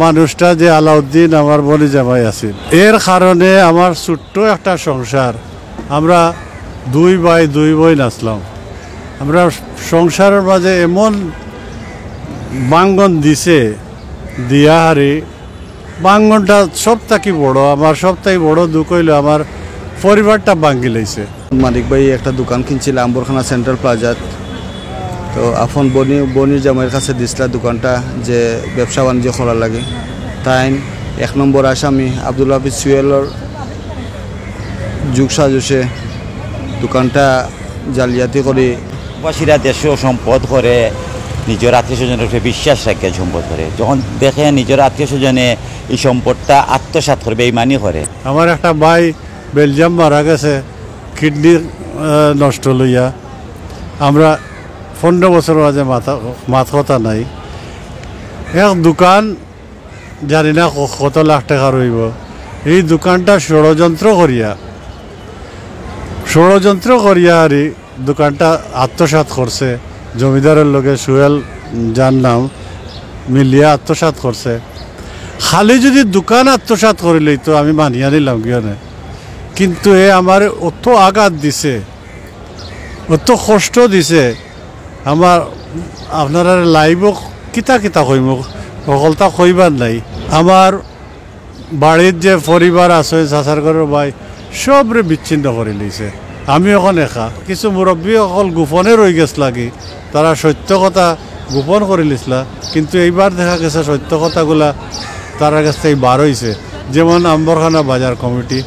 মানুষটা যে আলাউদ্দিন আমার বলি জামাই আছিল, এর কারণে আমার ছোট্ট একটা সংসার, আমরা দুই ভাই দুই বোন আসলাম, আমরা সংসারের মাঝে এমন বাঙ্গন দিছে দিয়া হারি, বাঙ্গনটা সব থাকি বড়, আমার সব থেকে বড় দুঃখ হইল আমার পরিবারটা ভাঙ্গি লাইছে। মানিক ভাই একটা দোকান কিনছিল আম্বরখানা সেন্ট্রাল প্লাজাত, তো আপন বনির জামাইয়ের কাছে দিছিলা দোকানটা যে ব্যবসা বাণিজ্য করার লাগে। তাই 1 নম্বর আসামি আব্দুল হাফিজ সুয়েলর যুগ সাজসে দোকানটা জালিয়াতি করে প্রবাসীরা দেশীয় সম্পদ করে নিজের আত্মীয় স্বজনের উপরে বিশ্বাস রাখে সম্পদ করে, যখন দেখে নিজের আত্মীয় স্বজনে এই সম্পদটা আত্মসাৎ করে বেইমানি করে। আমার একটা ভাই বেলজিয়াম মারা গেছে কিডনি নষ্ট লইয়া, আমরা 15 বছর মাঝে মাথা কথা নাই। এক দোকান জানি না কত লাখ টাকা রইব, এই দোকানটা ষড়যন্ত্র করিয়া আর দোকানটা আত্মসাৎ করছে, জমিদারের লগে সুহেল যার নাম মিলিয়া আত্মসাৎ করছে। খালি যদি দোকান আত্মসাৎ করিলেই তো আমি মানিয়া নিলাম কিয়নে, কিন্তু এ আমার অত আঘাত দিছে, অত কষ্ট দিছে। আমার আপনারা লাইভও কিতা কইম, সকলতা কইবার নাই। আমার বাড়ির যে পরিবার আছে চাচার ঘরের ভাই সবরে বিচ্ছিন্ন করে লইছে, আমি এখন একা। কিছু মুরব্বী অকল গোপনে রয়ে গেছে লাগি, তারা সত্য কথা গোপন করে লিসলা, কিন্তু এইবার দেখা গেছে সত্য কথাগুলা তারা কাছ থেকে বার হয়েছে। যেমন আম্বরখানা বাজার কমিটি,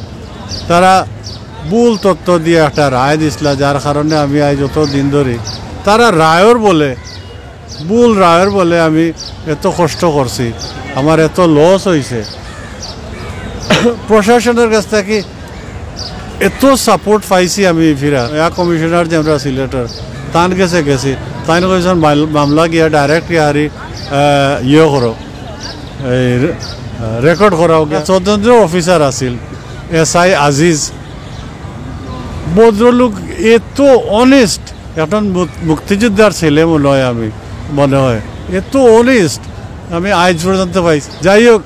তারা ভুল তথ্য দিয়ে একটা রায় দিছিলা, যার কারণে আমি আজ যত দিন ধরে তারা ভুল রায়ের বলে আমি এত কষ্ট করছি, আমার এত লস হয়েছে। প্রশাসনের কাছ থেকে এত সাপোর্ট পাইছি আমি। ফিরা কমিশনার যে আমরা সিলেটের তান গেছি তাই কইছেন মামলা গিয়া ডাইরেক্ট হারি করো, এই রেকর্ড করাও। তদন্ত অফিসার আছিল SI আজিজ, ভদ্রলোক এত অনেস্ট, এখন মুক্তিযোদ্ধার ছেলে মনে হয় এত অনেস্ট আমি আজ পর্যন্ত পাইছি। যাই হোক,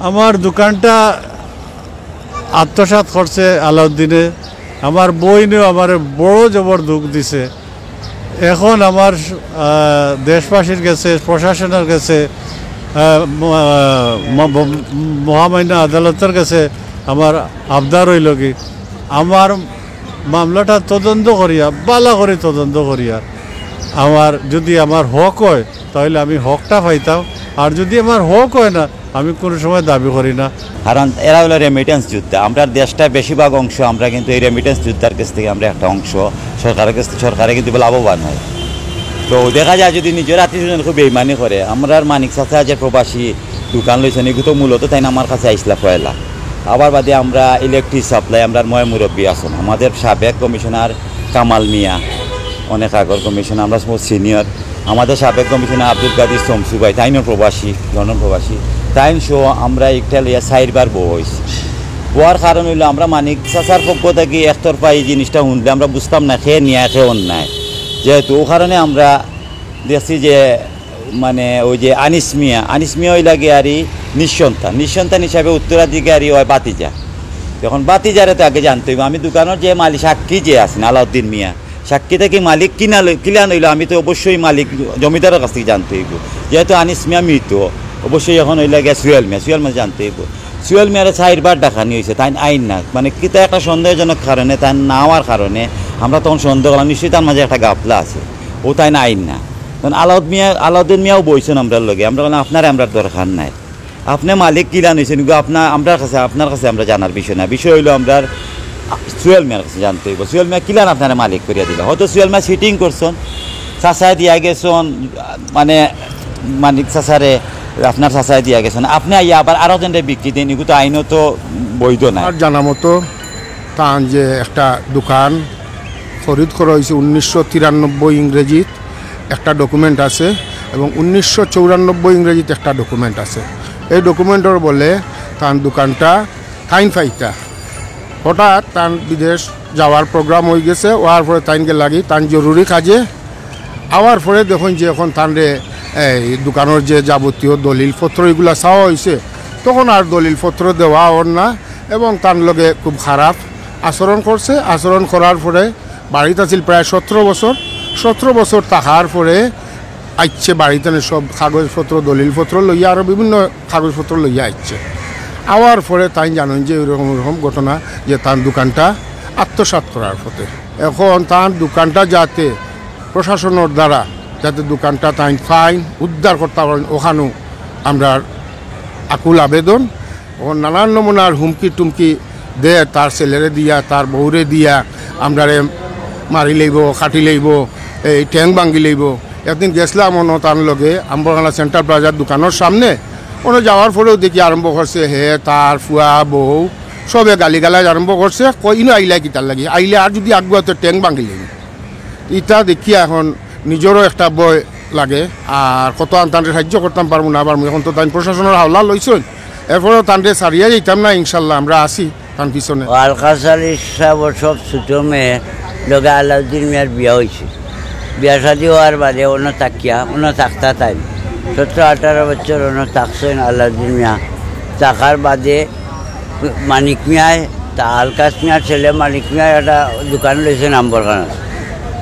আমার দোকানটা আত্মসাৎ করছে আলাউদ্দিনে, আমার বইনেও আমার বড় জবর দুঃখ দিছে। এখন আমার দেশবাসীর কাছে, প্রশাসনের কাছে, মহামান্য আদালতের কাছে আমার আবদার হইল কি, আমার মামলাটা তদন্ত করিয়া বালা করে তদন্ত করিয়া আমার যদি আমার হক হয় তাহলে আমি হকটা পাইতাম, আর যদি আমার হক হয় না আমি কোনো সময় দাবি করি না। কারণ এরা হলো রেমিটেন্স যোদ্ধা, আমরা দেশটা বেশিরভাগ অংশ আমরা কিন্তু এই রেমিটেন্স যোদ্ধার কাছ থেকে আমরা একটা অংশ সরকারের কাছ থেকে সরকারে কিন্তু লাভবান হয়। তো দেখা যায় যদি নিজের আত্মীয় স্বজন খুব বেইমানি করে, আমরা মানিক চাচা যে প্রবাসী দোকান লইছেন এগুলো তো মূলত তাই না আমার কাছে আইসলা পয়লা। আবার বাদে আমরা ইলেকট্রিক সাপ্লাই আমরা মুরব্বী আছেন, আমাদের সাবেক কমিশনার কামাল মিয়া, অনেক আগর কমিশনার, আমরা সিনিয়র, আমাদের সাবেক কমিশনার আব্দুল কাদির শমসু ভাই, তাইনও প্রবাসী, লন্ডন প্রবাসী, তাইন সহ আমরা একটা লইয়া 4বার বউ হয়েছি। হওয়ার কারণ হইলো আমরা মানিক চাচার পক্ষ থেকে একতরফা এই জিনিসটা শুনলে আমরা বুঝতাম না খেয়ে নিয়ে খেয়ে অন্যায়, যেহেতু ও কারণে আমরা দেখছি যে মানে ওই যে আনিস মিয়া ওই লাগে আর নিঃসন্তান হিসাবে উত্তরাধিকারী হয় বাতিজা। যখন বাতিজারে তো আগে জানতে হইব, আমি দোকানের যে মালিক সাক্ষী যে আছেন আলাউদ্দিন মিয়া, সাক্ষী থেকে মালিক কিনা নইল আমি তো অবশ্যই মালিক জমিদারের কাছ থেকে জানতে হইব। যেহেতু আনিস মিয়া মৃত, অবশ্যই এখন ওই লাগে সুয়েল মিয়া জানতে হইব। সুয়েল মিয়ারে 4বার ডাকানি হয়েছে, তাই আইন না মানে কিতা একটা সন্দেহজনক কারণে, তাই না হওয়ার কারণে আমরা তখন সন্দেহ করলাম নিশ্চয়ই তার মাঝে একটা গাফলা আছে, ও তাই না আইন না। তখন আলাউদ্দিন মিয়াও বইছেন আমরার লগে, আমরা বললাম আপনার আমরা দরকার নাই, আপনি মালিক কিলা নিয়েছেন কিন্তু আপনার কাছে আমরা জানার বিষয় না, বিষয় হইলো আমরা সুয়েল মিয়ার কাছে জানতে হইব। সুয়েল মিয়া কিলান আপনারা মালিক করিয়া দিল, হয়তো সুয়েল মিয়া সিটিং করছেন, চাচায় দিয়া গেছেন, মানে মানিক চাচারে আপনার চাচায় দিয়া গেছেন, আপনি আইয়া আবার আরও জনরে বিক্রি দেন, এগুলো তো আইনও তো বৈধ না। জানা মতো তার যে একটা দোকান খরিদ করা হয়েছে 1993 ইংরেজিত একটা ডকুমেন্ট আছে এবং 1994 ইংরেজিতে একটা ডকুমেন্ট আছে। এই ডকুমেন্টর বলে তার দোকানটা থাইন ফাইটা, হঠাৎ তার বিদেশ যাওয়ার প্রোগ্রাম হয়ে গেছে, ওয়ার পরে তাইনকে লাগি তান জরুরি কাজে আওয়ার পরে দেখুন যে এখন তানরে এই দোকানের যে যাবতীয় দলিলপত্র এগুলা চাওয়া হয়েছে, তখন আর দলিলপত্র দেওয়া ওর না এবং তার লগে খুব খারাপ আচরণ করছে। আচরণ করার পরে বাড়িতে আছিল প্রায় 17 বছর থাকার পরে আইচ্ছে বাড়িতে সব কাগজপত্র দলিলপত্র লইয়া আরও বিভিন্ন কাগজপত্র লইয়া আইচ্ছে। আওয়ার পরে তাই জানেন যে ওরকম ঘটনা যে তার দোকানটা আত্মসাৎ করার পথে। এখন তার দোকানটা যাতে প্রশাসনের দ্বারা যাতে দোকানটা তাই ফাইন উদ্ধার করতে পারেন, ওখানেও আমরা আকুল আবেদন। ও নানান নমুনার হুমকি টুমকি দে, তার ছেলেরে দিয়া তার বউরে দিয়া আমরা মারি লইব, কাটি লইব, এই ট্যাং ভাঙ্গি লইব। একদিন গেছিলাম অন্য তার লগে আম্বরখানা সেন্ট্রাল প্লাজার দোকানের সামনে, ওরা যাওয়ার পরেও দেখি আরম্ভ করছে হে তার ফুয়া বউ সবে গালিগালাজ আরম্ভ করছে। কইনো আইলা কিতার লাগি আইলে আর যদি আগুয়া তো ট্যাং ভাঙ্গি লইব। ইটা দেখি এখন নিজেরও একটা ভয় লাগে, আর কত তান্ডে সাহায্য করতাম পারবো না পারবো। এখন তো তাই প্রশাসনের হাওলা লইছেন, এরপরেও তান্ডে সারিয়া যেতাম না, ইনশাল্লাহ আমরা আসি তার পিছনে। আলকাসালি সাহেবের সব ছোটো মেয়ে লগে আলাউদ্দিন মিয়ার বিয়া হয়েছে। বিয়া শাদি হওয়ার বাদে অন্য তাকিয়া অন্য থাকতা তাই 17-18 বছর অন্য থাকছেন আলাউদ্দিন মিয়া। থাকার বাদে মানিক মিয়ায় তা আলকাস মিয়ার ছেলে মানিক মিয়ায় একটা দোকান লইছেন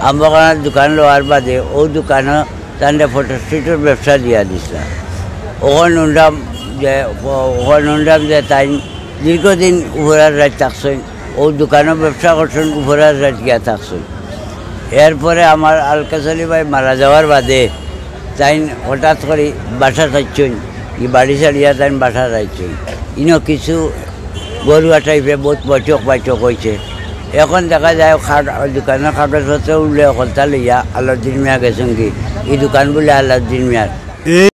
আম্বরখানার দোকান লওয়ার বাদে ও দোকানে তাদের ফটো স্ট্রিটের ব্যবসা দিয়া দিছিল। ওখানে নুনরাম যে তাই দীর্ঘদিন উপরার রাত থাকছেন, ও দোকানের ব্যবসা করছেন, উপরার রাত গিয়া থাকছেন। এরপরে আমার আলকাস আলী ভাই মারা যাওয়ার বাদে তাই হঠাৎ করে বাসা চাইছেন, এই বাড়ি ছাড়িয়া তাই বাসা চাইছেন। ইনো কিছু গরুয়া টাইপে বহুত বৈঠক হয়েছে। এখন দেখা যায় দোকানের কাগজপত্র উল্লেখ করতে লইয়া আলাউদ্দিন মিয়া গেছেন কি এই দোকান বলে আলাউদ্দিন মিয়ার।